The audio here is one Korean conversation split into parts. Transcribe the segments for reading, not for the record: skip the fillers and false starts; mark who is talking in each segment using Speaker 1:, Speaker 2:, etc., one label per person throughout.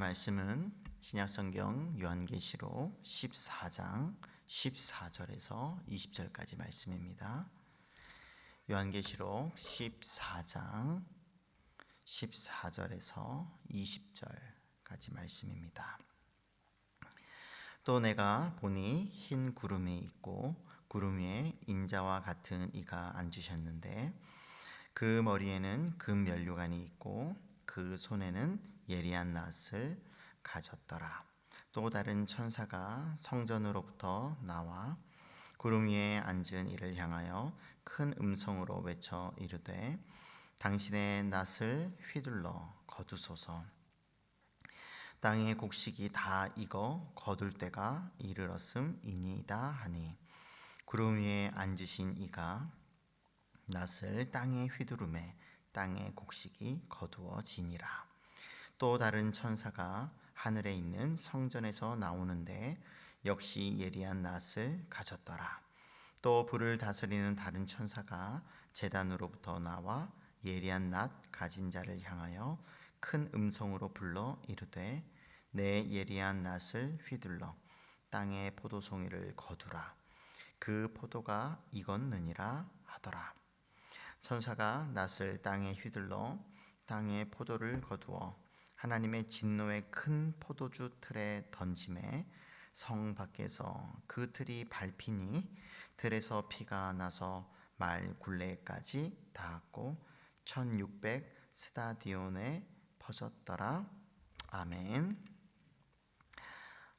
Speaker 1: 말씀은 신약성경 요한계시록 14장 14절에서 20절까지 말씀입니다. 요한계시록 14장 14절에서 20절까지 말씀입니다. 또 내가 보니 흰 구름이 있고 구름 위에 인자와 같은 이가 앉으셨는데 그 머리에는 금 면류관이 있고 그 손에는 예리한 낫을 가졌더라. 또 다른 천사가 성전으로부터 나와 구름 위에 앉은 이를 향하여 큰 음성으로 외쳐 이르되 당신의 낫을 휘둘러 거두소서. 땅의 곡식이 다 익어 거둘 때가 이르렀음이니이다 하니 구름 위에 앉으신 이가 낫을 땅에 휘두르매 땅의 곡식이 거두어지니라. 또 다른 천사가 하늘에 있는 성전에서 나오는데 역시 예리한 낫을 가졌더라. 또 불을 다스리는 다른 천사가 제단으로부터 나와 예리한 낫 가진 자를 향하여 큰 음성으로 불러 이르되 내 예리한 낫을 휘둘러 땅의 포도송이를 거두라. 그 포도가 익었느니라 하더라. 천사가 낫을 땅에 휘둘러 땅의 포도를 거두어 하나님의 진노의 큰 포도주 틀에 던짐에 성 밖에서 그 틀이 밟히니 틀에서 피가 나서 말 굴레까지 닿았고 1600 스타디온에 퍼졌더라. 아멘.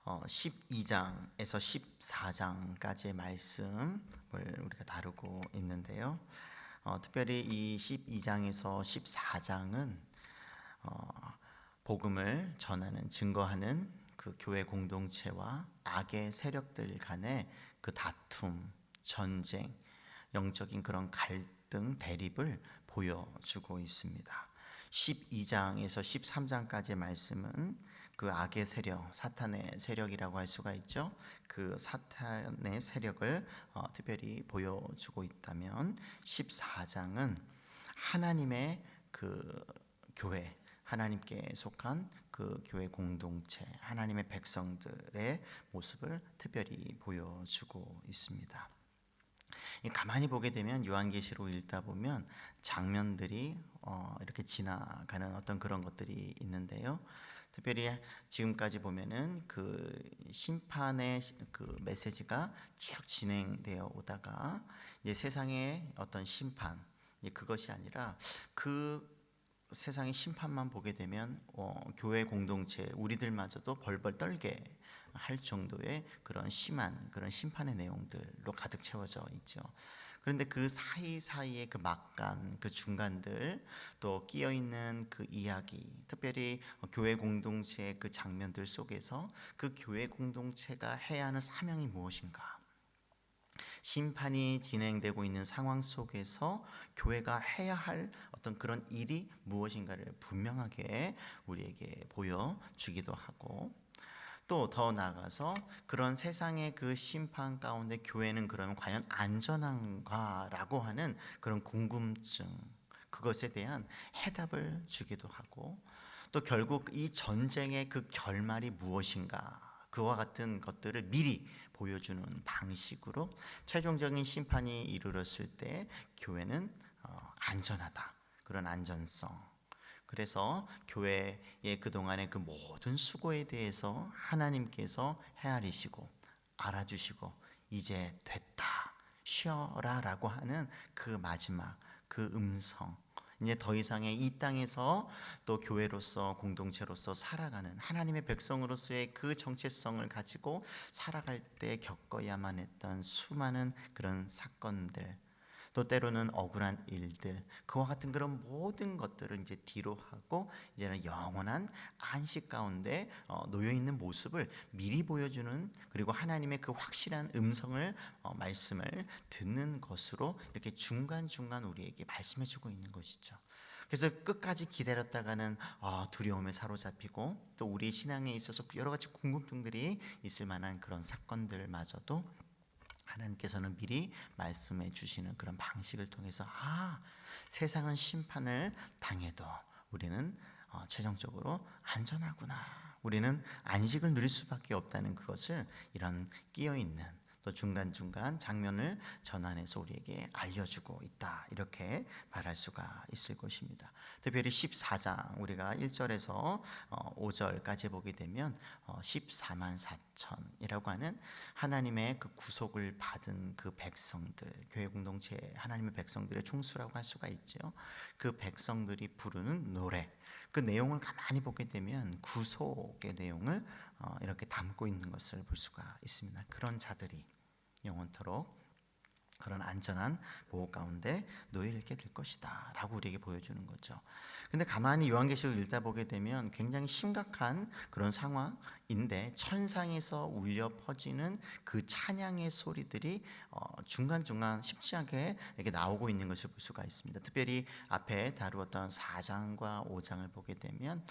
Speaker 1: 12장에서 14장까지의 말씀을 우리가 다루고 있는데요. 특별히 이 12장에서 14장은 복음을 전하는, 증거하는 그 교회 공동체와 악의 세력들 간의 그 다툼, 전쟁, 영적인 그런 갈등, 대립을 보여주고 있습니다. 12장에서 13장까지의 말씀은 그 악의 세력, 사탄의 세력이라고 할 수가 있죠. 그 사탄의 세력을 특별히 보여주고 있다면 14장은 하나님의 그 교회, 하나님께 속한 그 교회 공동체, 하나님의 백성들의 모습을 특별히 보여주고 있습니다. 가만히 보게 되면 요한계시록 읽다 보면 장면들이 이렇게 지나가는 어떤 그런 것들이 있는데요. 특별히 지금까지 보면은 그 심판의 그 메시지가 쭉 진행되어 오다가 이제 세상의 어떤 심판, 그것이 아니라 그 세상의 심판만 보게 되면 교회 공동체 우리들마저도 벌벌 떨게 할 정도의 그런 심한 그런 심판의 내용들로 가득 채워져 있죠. 그런데 그 사이사이의 그 막간, 그 중간들, 또 끼어있는 그 이야기, 특별히 교회 공동체의 그 장면들 속에서 그 교회 공동체가 해야 하는 사명이 무엇인가? 심판이 진행되고 있는 상황 속에서 교회가 해야 할 어떤 그런 일이 무엇인가를 분명하게 우리에게 보여주기도 하고, 또 더 나아가서 그런 세상의 그 심판 가운데 교회는 그러면 과연 안전한가라고 하는 그런 궁금증, 그것에 대한 해답을 주기도 하고, 또 결국 이 전쟁의 그 결말이 무엇인가, 그와 같은 것들을 미리 보여주는 방식으로 최종적인 심판이 이르렀을 때 교회는 안전하다, 그런 안전성. 그래서 교회의 그동안의 그 모든 수고에 대해서 하나님께서 헤아리시고 알아주시고 이제 됐다, 쉬어라 라고 하는 그 마지막 그 음성, 이제 더 이상의 이 땅에서 또 교회로서 공동체로서 살아가는 하나님의 백성으로서의 그 정체성을 가지고 살아갈 때 겪어야만 했던 수많은 그런 사건들, 또 때로는 억울한 일들, 그와 같은 그런 모든 것들을 이제 뒤로 하고 이제는 영원한 안식 가운데 놓여 있는 모습을 미리 보여주는, 그리고 하나님의 그 확실한 음성을 말씀을 듣는 것으로 이렇게 중간중간 우리에게 말씀해주고 있는 것이죠. 그래서 끝까지 기다렸다가는 두려움에 사로잡히고, 또 우리 신앙에 있어서 여러 가지 궁금증들이 있을 만한 그런 사건들마저도 하나님께서는 미리 말씀해 주시는 그런 방식을 통해서 세상은 심판을 당해도 우리는 최종적으로 안전하구나, 우리는 안식을 누릴 수밖에 없다는 그것을 이런 끼어있는 또 중간중간 장면을 전환해서 우리에게 알려주고 있다, 이렇게 말할 수가 있을 것입니다. 특별히 14장 우리가 1절에서 5절까지 보게 되면 14만 4천이라고 하는 하나님의 그 구속을 받은 그 백성들, 교회 공동체 하나님의 백성들의 총수라고 할 수가 있죠. 그 백성들이 부르는 노래, 그 내용을 가만히 보게 되면 구속의 내용을 이렇게 담고 있는 것을 볼 수가 있습니다. 그런 자들이 영원토록 그런 안전한 보호 가운데 놓여 있게 될 것이다 라고 우리에게 보여주는 거죠. 근데 가만히 요한계시록을 읽다 보게 되면 굉장히 심각한 그런 상황인데, 천상에서 울려 퍼지는 그 찬양의 소리들이 중간중간 쉽지 않게 이렇게 나오고 있는 것을 볼 수가 있습니다. 특별히 앞에 다루었던 4장과 5장을 보게 되면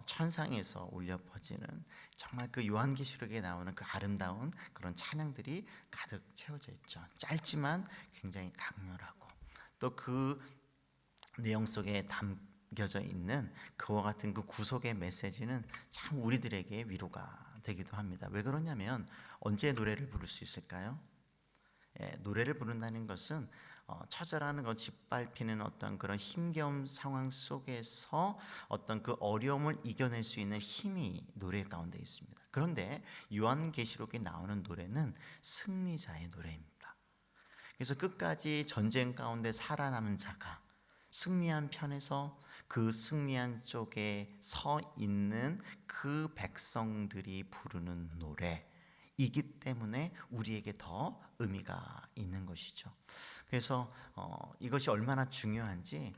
Speaker 1: 천상에서 울려 퍼지는 정말 그 요한계시록에 나오는 그 아름다운 그런 찬양들이 가득 채워져 있죠. 짧지만 굉장히 강렬하고, 또 그 내용 속에 담겨져 있는 그와 같은 그 구속의 메시지는 참 우리들에게 위로가 되기도 합니다. 왜 그러냐면, 언제 노래를 부를 수 있을까요? 노래를 부른다는 것은 처절한 것 짓밟히는 어떤 그런 힘겨운 상황 속에서 어떤 그 어려움을 이겨낼 수 있는 힘이 노래 가운데 있습니다. 그런데 요한계시록에 나오는 노래는 승리자의 노래입니다. 그래서 끝까지 전쟁 가운데 살아남은 자가 승리한 편에서 그 승리한 쪽에 서 있는 그 백성들이 부르는 노래이기 때문에 우리에게 더 의미가 있는 것이죠. 그래서 이것이 얼마나 중요한지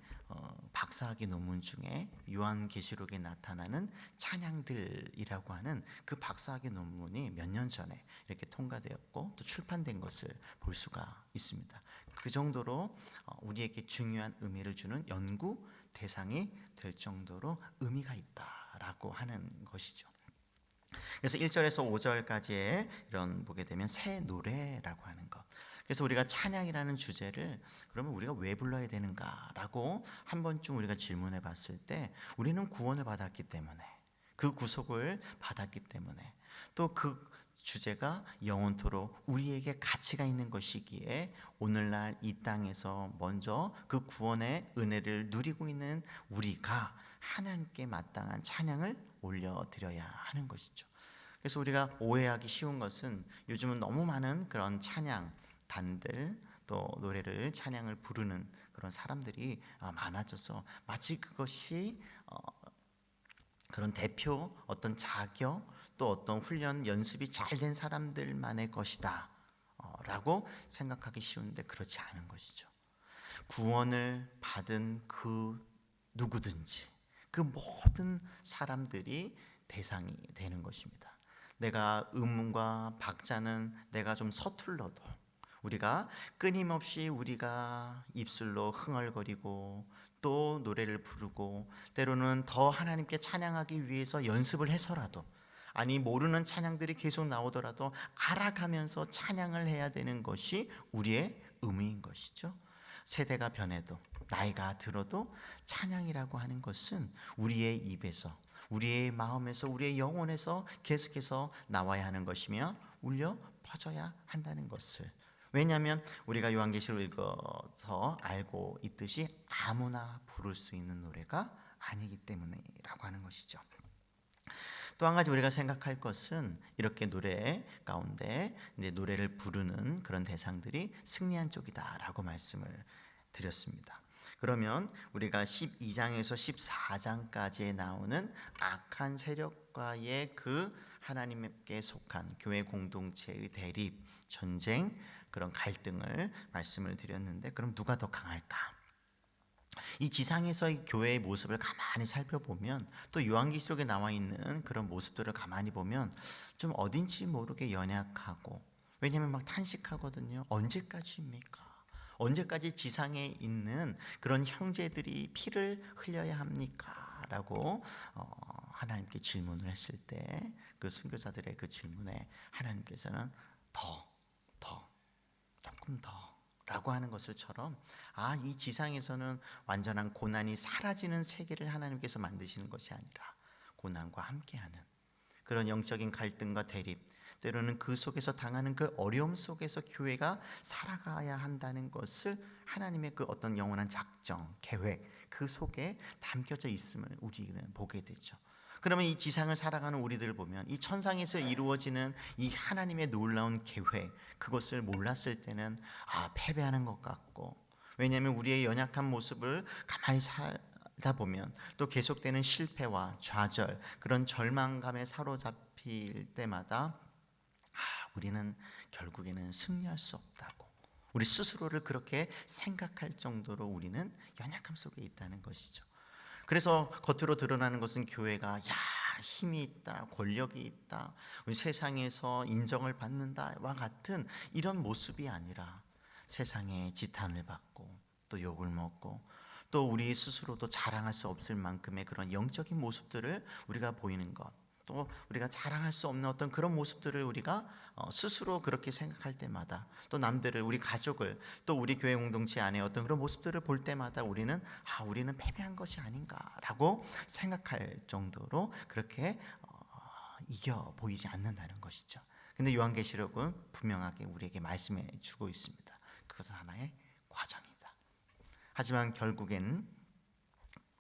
Speaker 1: 박사학위 논문 중에 요한계시록에 나타나는 찬양들이라고 하는 그 박사학위 논문이 몇 년 전에 이렇게 통과되었고 또 출판된 것을 볼 수가 있습니다. 그 정도로 우리에게 중요한 의미를 주는 연구 대상이 될 정도로 의미가 있다라고 하는 것이죠. 그래서 1절에서 5절까지의 이런 보게 되면 새 노래라고 하는 것. 그래서 우리가 찬양이라는 주제를 그러면 우리가 왜 불러야 되는가라고 한 번쯤 우리가 질문해 봤을 때, 우리는 구원을 받았기 때문에, 그 구속을 받았기 때문에, 또 그 주제가 영원토록 우리에게 가치가 있는 것이기에 오늘날 이 땅에서 먼저 그 구원의 은혜를 누리고 있는 우리가 하나님께 마땅한 찬양을 올려드려야 하는 것이죠. 그래서 우리가 오해하기 쉬운 것은, 요즘은 너무 많은 그런 찬양 단들, 또 노래를 찬양을 부르는 그런 사람들이 많아져서 마치 그것이 그런 대표 어떤 자격, 또 어떤 훈련 연습이 잘 된 사람들만의 것이다 라고 생각하기 쉬운데, 그렇지 않은 것이죠. 구원을 받은 그 누구든지, 그 모든 사람들이 대상이 되는 것입니다. 내가 음과 박자는 내가 좀 서툴러도, 우리가 끊임없이 우리가 입술로 흥얼거리고 또 노래를 부르고, 때로는 더 하나님께 찬양하기 위해서 연습을 해서라도, 아니 모르는 찬양들이 계속 나오더라도 알아가면서 찬양을 해야 되는 것이 우리의 의무인 것이죠. 세대가 변해도 나이가 들어도 찬양이라고 하는 것은 우리의 입에서, 우리의 마음에서, 우리의 영혼에서 계속해서 나와야 하는 것이며 울려 퍼져야 한다는 것을, 왜냐하면 우리가 요한계시록을 읽어서 알고 있듯이 아무나 부를 수 있는 노래가 아니기 때문이라고 하는 것이죠. 또 한 가지 우리가 생각할 것은, 이렇게 노래 가운데 노래를 부르는 그런 대상들이 승리한 쪽이다라고 말씀을 드렸습니다. 그러면 우리가 12장에서 14장까지에 나오는 악한 세력과의 그 하나님께 속한 교회 공동체의 대립, 전쟁, 그런 갈등을 말씀을 드렸는데, 그럼 누가 더 강할까? 이 지상에서의 교회의 모습을 가만히 살펴보면, 또 요한계시록에 나와 있는 그런 모습들을 가만히 보면 좀 어딘지 모르게 연약하고, 왜냐하면 막 탄식하거든요. 언제까지입니까? 언제까지 지상에 있는 그런 형제들이 피를 흘려야 합니까? 라고 하나님께 질문을 했을 때, 그 순교자들의 그 질문에 하나님께서는 조금 더 라고 하는 것을처럼, 이 지상에서는 완전한 고난이 사라지는 세계를 하나님께서 만드시는 것이 아니라 고난과 함께하는, 그런 영적인 갈등과 대립, 때로는 그 속에서 당하는 그 어려움 속에서 교회가 살아가야 한다는 것을 하나님의 그 어떤 영원한 작정, 계획 그 속에 담겨져 있음을 우리는 보게 되죠. 그러면 이 지상을 살아가는 우리들을 보면 이 천상에서 이루어지는 이 하나님의 놀라운 계획, 그것을 몰랐을 때는 패배하는 것 같고, 왜냐하면 우리의 연약한 모습을 가만히 살다 보면 또 계속되는 실패와 좌절, 그런 절망감에 사로잡힐 때마다 우리는 결국에는 승리할 수 없다고, 우리 스스로를 그렇게 생각할 정도로 우리는 연약함 속에 있다는 것이죠. 그래서 겉으로 드러나는 것은 교회가 힘이 있다, 권력이 있다, 우리 세상에서 인정을 받는다와 같은 이런 모습이 아니라 세상에 지탄을 받고 또 욕을 먹고 또 우리 스스로도 자랑할 수 없을 만큼의 그런 영적인 모습들을 우리가 보이는 것, 또 우리가 자랑할 수 없는 어떤 그런 모습들을 우리가 스스로 그렇게 생각할 때마다, 또 남들을, 우리 가족을, 또 우리 교회 공동체 안에 어떤 그런 모습들을 볼 때마다 우리는 패배한 것이 아닌가라고 생각할 정도로 그렇게 이겨 보이지 않는다는 것이죠. 근데 요한계시록은 분명하게 우리에게 말씀해 주고 있습니다. 그것은 하나의 과정이다. 하지만 결국에는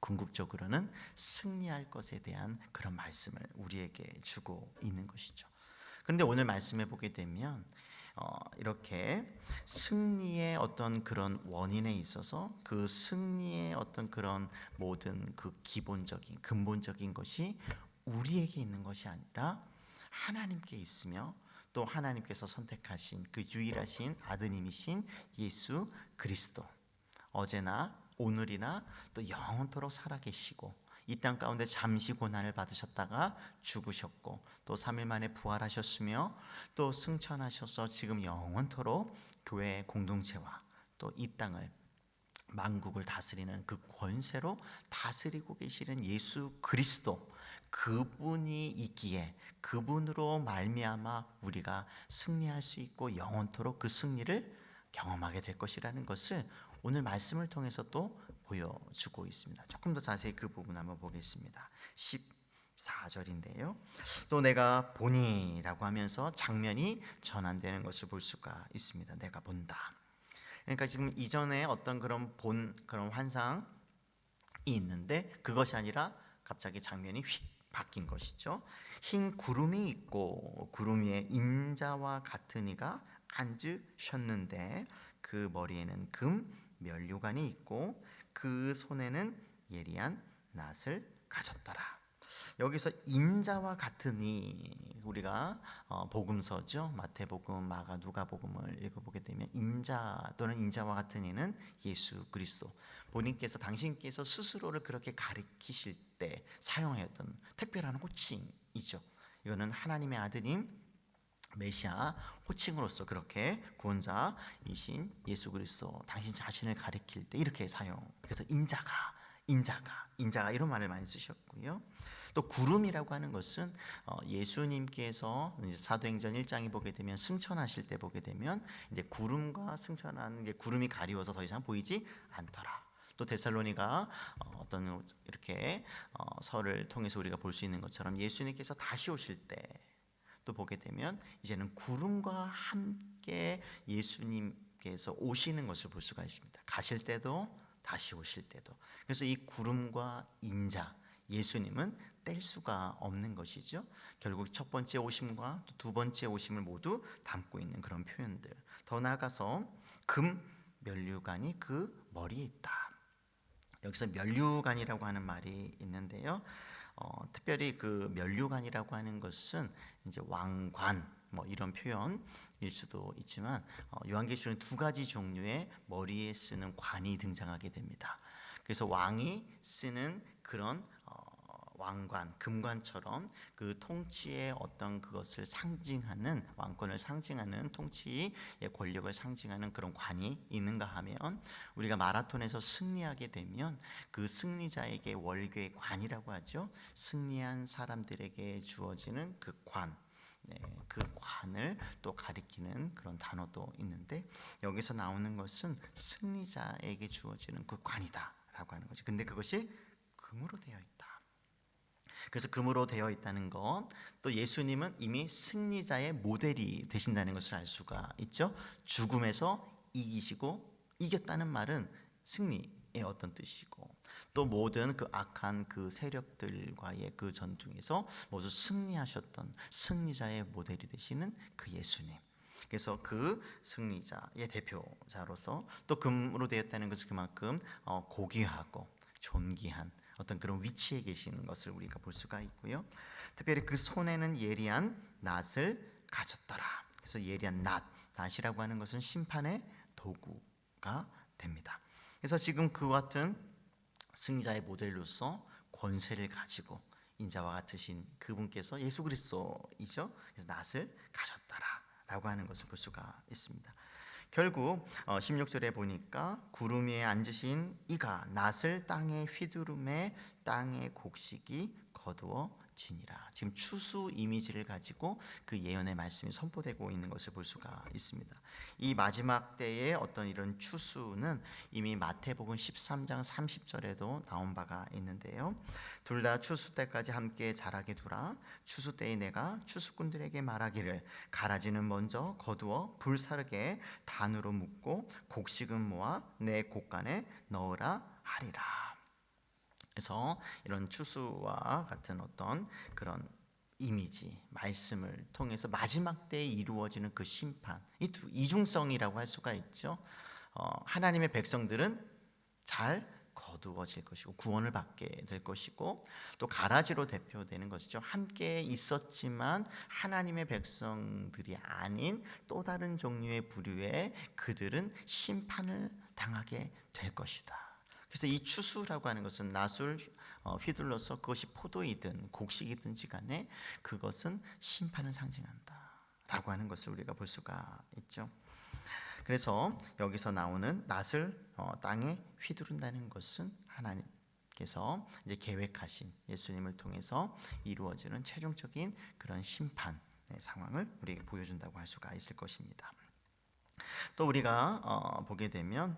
Speaker 1: 궁극적으로는 승리할 것에 대한 그런 말씀을 우리에게 주고 있는 것이죠. 그런데 오늘 말씀해 보게 되면 이렇게 승리의 어떤 그런 원인에 있어서 그 승리의 어떤 그런 모든 그 기본적인 근본적인 것이 우리에게 있는 것이 아니라 하나님께 있으며, 또 하나님께서 선택하신 그 유일하신 아드님이신 예수 그리스도, 어제나 오늘이나 또 영원토록 살아계시고 이 땅 가운데 잠시 고난을 받으셨다가 죽으셨고 또 3일 만에 부활하셨으며 또 승천하셔서 지금 영원토록 교회 공동체와 또 이 땅을, 만국을 다스리는 그 권세로 다스리고 계시는 예수 그리스도, 그분이 있기에 그분으로 말미암아 우리가 승리할 수 있고 영원토록 그 승리를 경험하게 될 것이라는 것을 오늘 말씀을 통해서 또 보여주고 있습니다. 조금 더 자세히 그 부분 한번 보겠습니다. 14절인데요. 또 내가 보니라고 하면서 장면이 전환되는 것을 볼 수가 있습니다. 내가 본다. 그러니까 지금 이전에 어떤 그런 그런 환상이 있는데 그것이 아니라 갑자기 장면이 휙 바뀐 것이죠. 흰 구름이 있고 구름 위에 인자와 같은 이가 앉으셨는데 그 머리에는 금 면류관이 있고 그 손에는 예리한 낫을 가졌더라. 여기서 인자와 같으니, 우리가 복음서죠, 마태복음, 마가, 누가복음을 읽어보게 되면 인자 또는 인자와 같으니는 예수 그리스도, 본인께서, 당신께서 스스로를 그렇게 가리키실 때 사용하였던 특별한 호칭이죠. 이거는 하나님의 아드님 메시아 호칭으로서 그렇게 구원자이신 예수 그리스도, 당신 자신을 가리킬 때 이렇게 사용. 그래서 인자가 이런 말을 많이 쓰셨고요. 또 구름이라고 하는 것은 예수님께서 이제 사도행전 1장에 보게 되면 승천하실 때 보게 되면 이제 구름과 승천하는 게 구름이 가리워서 더 이상 보이지 않더라. 또 데살로니가 어떤 이렇게 서를 통해서 우리가 볼 수 있는 것처럼 예수님께서 다시 오실 때 또 보게 되면 이제는 구름과 함께 예수님께서 오시는 것을 볼 수가 있습니다. 가실 때도 다시 오실 때도. 그래서 이 구름과 인자, 예수님은 뗄 수가 없는 것이죠. 결국 첫 번째 오심과 두 번째 오심을 모두 담고 있는 그런 표현들. 더 나아가서 금 면류관이 그 머리에 있다. 여기서 면류관이라고 하는 말이 있는데요. 특별히 그 면류관이라고 하는 것은 이제 왕관 뭐 이런 표현일 수도 있지만 요한계시록은 두 가지 종류의 머리에 쓰는 관이 등장하게 됩니다. 그래서 왕이 쓰는 그런 왕관, 금관처럼 그 통치의 어떤 그것을 상징하는, 왕권을 상징하는, 통치의 권력을 상징하는 그런 관이 있는가 하면, 우리가 마라톤에서 승리하게 되면 그 승리자에게 월궤관이라고 하죠. 승리한 사람들에게 주어지는 그 관, 그 관을 또 가리키는 그런 단어도 있는데, 여기서 나오는 것은 승리자에게 주어지는 그 관이다 라고 하는 거죠. 근데 그것이 금으로 되어 있다. 그래서 금으로 되어 있다는 것, 또 예수님은 이미 승리자의 모델이 되신다는 것을 알 수가 있죠. 죽음에서 이기시고, 이겼다는 말은 승리의 어떤 뜻이고, 또 모든 그 악한 그 세력들과의 그 전투에서 모두 승리하셨던 승리자의 모델이 되시는 그 예수님. 그래서 그 승리자의 대표자로서 또 금으로 되었다는 것은 그만큼 고귀하고 존귀한 어떤 그런 위치에 계시는 것을 우리가 볼 수가 있고요. 특별히 그 손에는 예리한 낫을 가졌더라. 그래서 예리한 낫이라고 하는 것은 심판의 도구가 됩니다. 그래서 지금 그와 같은 승리자의 모델로서 권세를 가지고 인자와 같으신 그분께서 예수 그리스도이죠. 그래서 낫을 가졌다라고 하는 것을 볼 수가 있습니다. 결국 16절에 보니까 구름 위에 앉으신 이가 낫을 땅에 휘두르매 땅의 곡식이 거두어지니라. 지금 추수 이미지를 가지고 그 예언의 말씀이 선포되고 있는 것을 볼 수가 있습니다. 이 마지막 때의 어떤 이런 추수는 이미 마태복음 13장 30절에도 나온 바가 있는데요. 둘 다 추수 때까지 함께 자라게 두라. 추수 때에 내가 추수꾼들에게 말하기를 가라지는 먼저 거두어 불사르게 단으로 묶고 곡식은 모아 내 곡간에 넣으라 하리라. 그래서 이런 추수와 같은 어떤 그런 이미지, 말씀을 통해서 마지막 때에 이루어지는 그 심판, 이중성이라고 할 수가 있죠. 하나님의 백성들은 잘 거두어질 것이고 구원을 받게 될 것이고, 또 가라지로 대표되는 것이죠. 함께 있었지만 하나님의 백성들이 아닌 또 다른 종류의 부류의 그들은 심판을 당하게 될 것이다. 그래서 이 추수라고 하는 것은 낫을 휘둘러서 그것이 포도이든 곡식이든지 간에 그것은 심판을 상징한다라고 하는 것을 우리가 볼 수가 있죠. 그래서 여기서 나오는 낫을 땅에 휘두른다는 것은 하나님께서 이제 계획하신 예수님을 통해서 이루어지는 최종적인 그런 심판의 상황을 우리에게 보여준다고 할 수가 있을 것입니다. 또 우리가 보게 되면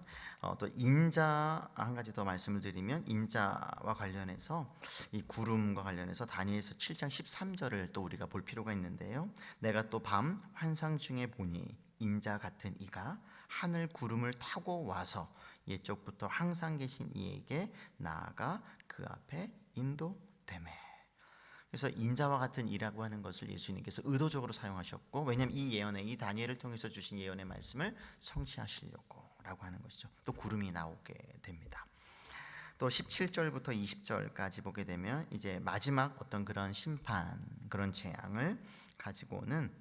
Speaker 1: 또 인자 한 가지 더 말씀을 드리면, 인자와 관련해서 이 구름과 관련해서 다니엘서 7장 13절을 또 우리가 볼 필요가 있는데요. 내가 또 밤 환상 중에 보니 인자 같은 이가 하늘 구름을 타고 와서 옛적부터 항상 계신 이에게 나아가 그 앞에 인도되매. 그래서 인자와 같은 이라고 하는 것을 예수님께서 의도적으로 사용하셨고, 왜냐하면 이 예언에, 이 다니엘을 통해서 주신 예언의 말씀을 성취하시려고 라고 하는 것이죠. 또 구름이 나오게 됩니다. 또 17절부터 20절까지 보게 되면 이제 마지막 어떤 그런 심판, 그런 재앙을 가지고 오는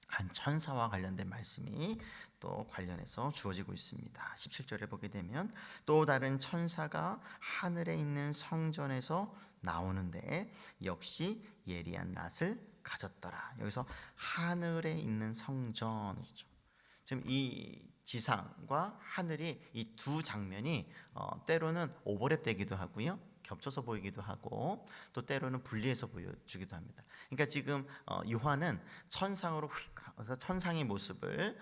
Speaker 1: 한 천사와 관련된 말씀이 또 관련해서 주어지고 있습니다. 17절에 보게 되면 또 다른 천사가 하늘에 있는 성전에서 나오는데 역시 예리한 낫을 가졌더라. 여기서 하늘에 있는 성전이죠. 지금 이 지상과 하늘이 이 두 장면이 때로는 오버랩되기도 하고요, 겹쳐서 보이기도 하고, 또 때로는 분리해서 보여주기도 합니다. 그러니까 지금 요한은 천상으로 가서 천상의 모습을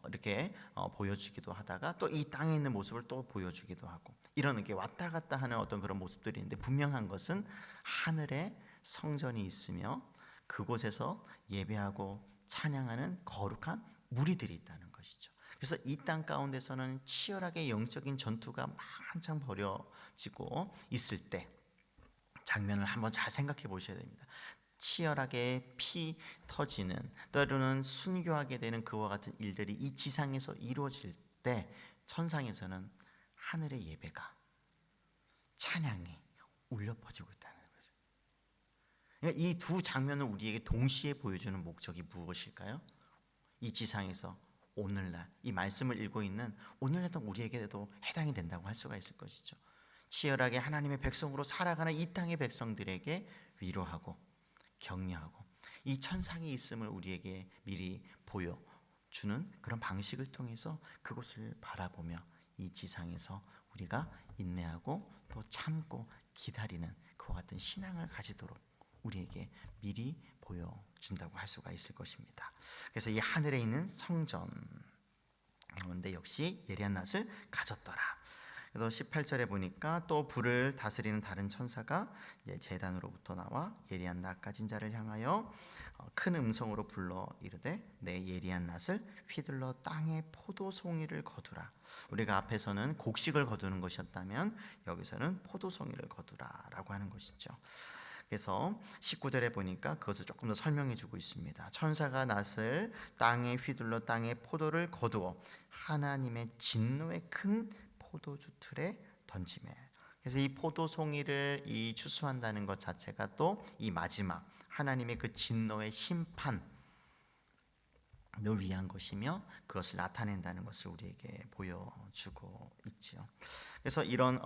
Speaker 1: 이렇게 보여주기도 하다가 또 이 땅에 있는 모습을 또 보여주기도 하고, 이런 게 왔다 갔다 하는 어떤 그런 모습들이 있는데, 분명한 것은 하늘에 성전이 있으며 그곳에서 예배하고 찬양하는 거룩한 무리들이 있다는 것이죠. 그래서 이 땅 가운데서는 치열하게 영적인 전투가 막 한창 벌어지고 있을 때 장면을 한번 잘 생각해 보셔야 됩니다. 치열하게 피 터지는, 때로는 순교하게 되는 그와 같은 일들이 이 지상에서 이루어질 때 천상에서는 하늘의 예배가, 찬양이 울려 퍼지고 있다는 거죠. 그러니까 이 두 장면을 우리에게 동시에 보여주는 목적이 무엇일까요? 이 지상에서 오늘날 이 말씀을 읽고 있는 오늘날도 우리에게도 해당이 된다고 할 수가 있을 것이죠. 치열하게 하나님의 백성으로 살아가는 이 땅의 백성들에게 위로하고 격려하고 이 천상이 있음을 우리에게 미리 보여주는 그런 방식을 통해서 그것을 바라보며 이 지상에서 우리가 인내하고 또 참고 기다리는 그와 같은 신앙을 가지도록 우리에게 미리 보여준다고 할 수가 있을 것입니다. 그래서 이 하늘에 있는 성전 가운데 역시 예리한 낫을 가졌더라. 그래서 18절에 보니까 또 불을 다스리는 다른 천사가 이제 제단으로부터 나와 예리한 낫 가진 자를 향하여 큰 음성으로 불러 이르되 내 예리한 낫을 휘둘러 땅에 포도송이를 거두라. 우리가 앞에서는 곡식을 거두는 것이었다면 여기서는 포도송이를 거두라라고 하는 것이죠. 그래서 19절에 보니까 그것을 조금 더 설명해 주고 있습니다. 천사가 낫을 땅에 휘둘러 땅에 포도를 거두어 하나님의 진노의 큰 포도주 틀에 던지매. 그래서 이 포도송이를 이 추수한다는 것 자체가 또 이 마지막 하나님의 그 진노의 심판을 위한 것이며 그것을 나타낸다는 것을 우리에게 보여주고 있죠. 그래서 이런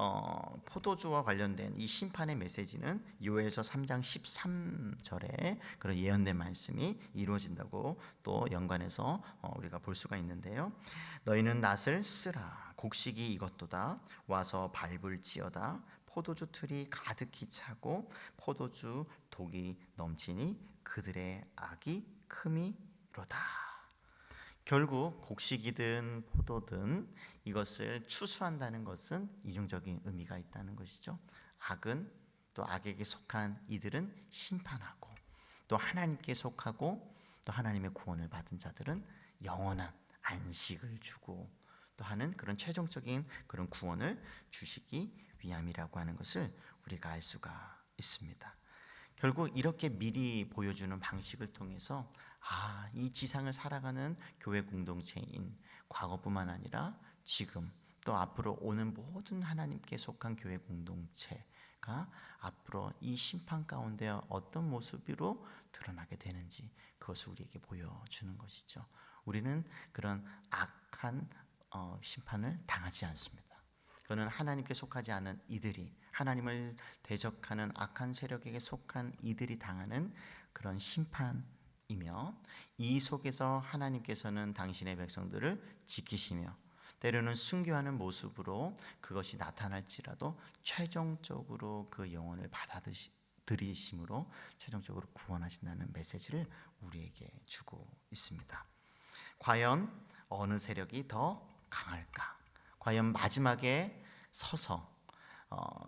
Speaker 1: 포도주와 관련된 이 심판의 메시지는 요엘서 3장 13절에 그런 예언된 말씀이 이루어진다고 또 연관해서 우리가 볼 수가 있는데요. 너희는 낫을 쓰라. 곡식이 이것도다. 와서 밟을지어다. 포도주 틀이 가득히 차고 포도주 독이 넘치니 그들의 악이 큼이로다. 결국 곡식이든 포도든 이것을 추수한다는 것은 이중적인 의미가 있다는 것이죠. 악은 또 악에게 속한 이들은 심판하고 또 하나님께 속하고 또 하나님의 구원을 받은 자들은 영원한 안식을 주고 또 하는 그런 최종적인 그런 구원을 주시기 위함이라고 하는 것을 우리가 알 수가 있습니다. 결국 이렇게 미리 보여주는 방식을 통해서 이 지상을 살아가는 교회 공동체인 과거뿐만 아니라 지금 또 앞으로 오는 모든 하나님께 속한 교회 공동체가 앞으로 이 심판 가운데 어떤 모습으로 드러나게 되는지 그것을 우리에게 보여주는 것이죠. 우리는 그런 악한 심판을 당하지 않습니다. 그거는 하나님께 속하지 않은 이들이 하나님을 대적하는 악한 세력에게 속한 이들이 당하는 그런 심판이며 이 속에서 하나님께서는 당신의 백성들을 지키시며 때로는 순교하는 모습으로 그것이 나타날지라도 최종적으로 그 영혼을 받아들이심으로 최종적으로 구원하신다는 메시지를 우리에게 주고 있습니다. 과연 어느 세력이 더 강할까? 과연 마지막에 서서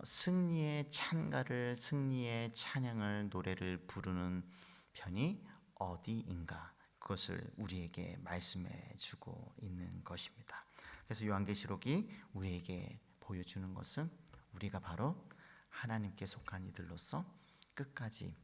Speaker 1: 승리의 찬가를 승리의 찬양을 노래를 부르는 편이 어디인가 그것을 우리에게 말씀해 주고 있는 것입니다. 그래서 요한계시록이 우리에게 보여주는 것은 우리가 바로 하나님께 속한 이들로서 끝까지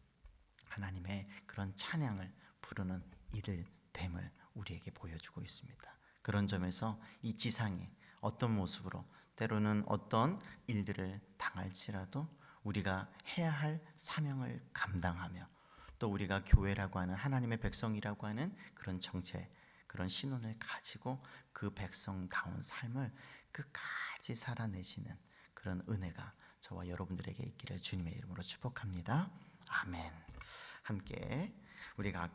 Speaker 1: 하나님의 그런 찬양을 부르는 이들 됨을 우리에게 보여주고 있습니다. 그런 점에서 이 지상에 어떤 모습으로 때로는 어떤 일들을 당할지라도 우리가 해야 할 사명을 감당하며 또 우리가 교회라고 하는 하나님의 백성이라고 하는 그런 정체, 그런 신분을 가지고 그 백성다운 삶을 끝까지 살아내시는 그런 은혜가 저와 여러분들에게 있기를 주님의 이름으로 축복합니다. 아멘. 함께 우리가 아까